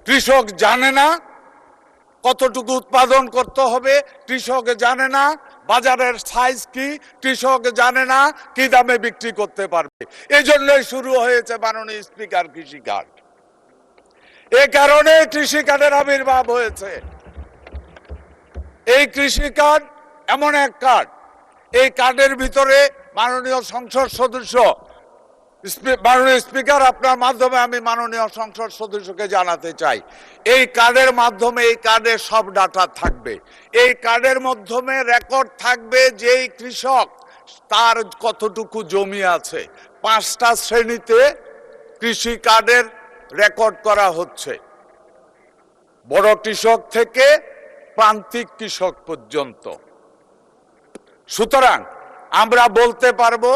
কৃষক জানে না কতটুকু উৎপাদন করতে হবে, কৃষক জানে না বাজারের সাইজ কি, কৃষক জানে না কি দামে বিক্রি করতে পারবে। এজন্যই শুরু হয়েছে মাননীয় স্পিকার কৃষি কার্ড। এ কারণে কৃষি কার্ডের আবির্ভাব হয়েছে। এই কৃষি কার্ড এমন এক কার্ড, এই কার্ডের ভিতরে মাননীয় সংসদ সদস্য, মাননীয় স্পিকার, আপনার মাধ্যমে আমি মাননীয় সংসদ সদস্যকে জানাতে চাই, এই কার্ডের মাধ্যমে এই কার্ডের সব ডাটা থাকবে। এই কার্ডের মাধ্যমে রেকর্ড থাকবে যে এই কৃষক তার কতটুকু জমি আছে। 5টা শ্রেণীতে কৃষি কার্ডের রেকর্ড করা হচ্ছে, বড় কৃষক থেকে প্রান্তিক কৃষক পর্যন্ত। সুতরাং আমরা বলতে পারবো,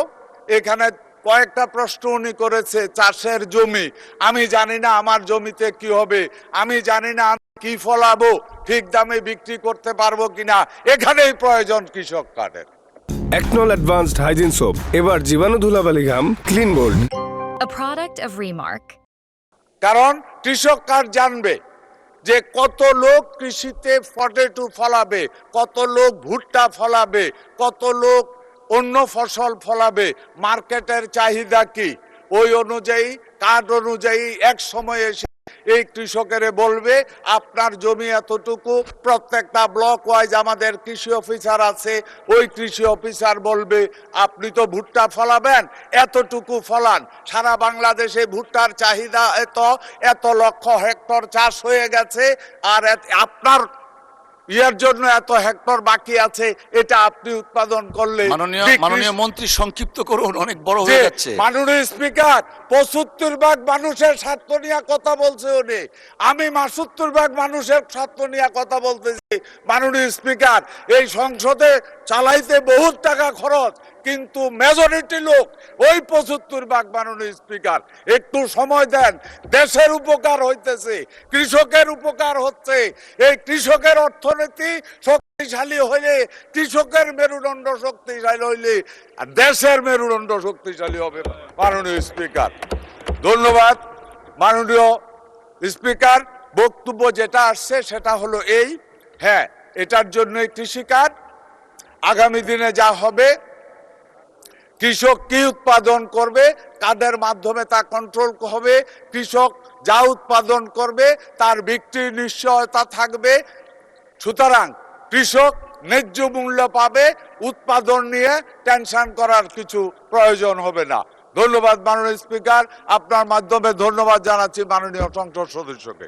এখানে কয়েকটা প্রশ্ন উনি করেছে, চাষের জমি, আমি জানি না আমার জমিতে কি হবে, আমি জানি না আমি কি ফলাবো, ঠিক দামে বিক্রি করতে পারবো কিনা, এখানেই প্রয়োজন কৃষক কার্ডের। একনল অ্যাডভান্সড হাইজিন সোপ, এবার জীবাণু ধুলাবালি ঘাম clean bold. A product of Remark. কারণ কৃষক কার্ড জানবে যে কত লোক কৃষিতে পটেটো ফলাবে, কত লোক ভুট্টা ফলাবে, কত লোক অন্য ফসল ফলাবে, মার্কেটের চাহিদা কি, ওই অনুযায়ী কার্ড অনুযায়ী এক সময় এসে এই কৃষকের বলবে আপনার জমি এতটুকু। প্রত্যেকটা ব্লক ওয়াইজ আমাদের কৃষি অফিসার আছে, ওই কৃষি অফিসার বলবে আপনি তো ভুট্টা ফলাবেন, এতটুকু ফলান। সারা বাংলাদেশে ভুট্টার চাহিদা এত লক্ষ হেক্টর চাষ হয়ে গেছে, আর আপনার ইয়ার জন্য এত হেক্টর বাকি আছে, এটা আপনি উৎপাদন করলে। মাননীয় মন্ত্রী সংক্ষিপ্ত করুন, অনেক বড় হয়ে যাচ্ছে। মাননীয় স্পিকার, 75 ভাগ মানুষের স্বার্থ নিয়ে কথা বলছে উনি, আমি 72 ভাগ মানুষের স্বার্থ নিয়ে কথা বলতেছি। মাননীয় স্পিকার, এই সংসদে চালাইতে বহুত টাকা খরচ, কিন্তু মেজরিটি লোক ওই 75 ভাগ। মাননীয় স্পিকার, একটু সময় দেন, দেশের উপকার হইতেছে, কৃষকের উপকার হচ্ছে। এই কৃষকের অর্থনীতি শক্তিশালী হইলে, কৃষকের মেরুদণ্ড শক্তিশালী হইলে দেশের মেরুদণ্ড শক্তিশালী হবে। মাননীয় স্পিকার, ধন্যবাদ। মাননীয় স্পিকার, বক্তব্য যেটা আসছে সেটা হলো এই, হ্যাঁ, এটার জন্য কৃষি কার্ড আগামী দিনে যা হবে, কৃষক কি উৎপাদন করবে কাদের মাধ্যমে তা কন্ট্রোল হবে, কৃষক যা উৎপাদন করবে তার বিক্রির নিশ্চয়তা থাকবে। সুতরাং কৃষক ন্যায্য মূল্য পাবে, উৎপাদন নিয়ে টেনশন করার কিছু প্রয়োজন হবে না। ধন্যবাদ মাননীয় স্পিকার, আপনার মাধ্যমে ধন্যবাদ জানাচ্ছি মাননীয় সংসদ সদস্যকে।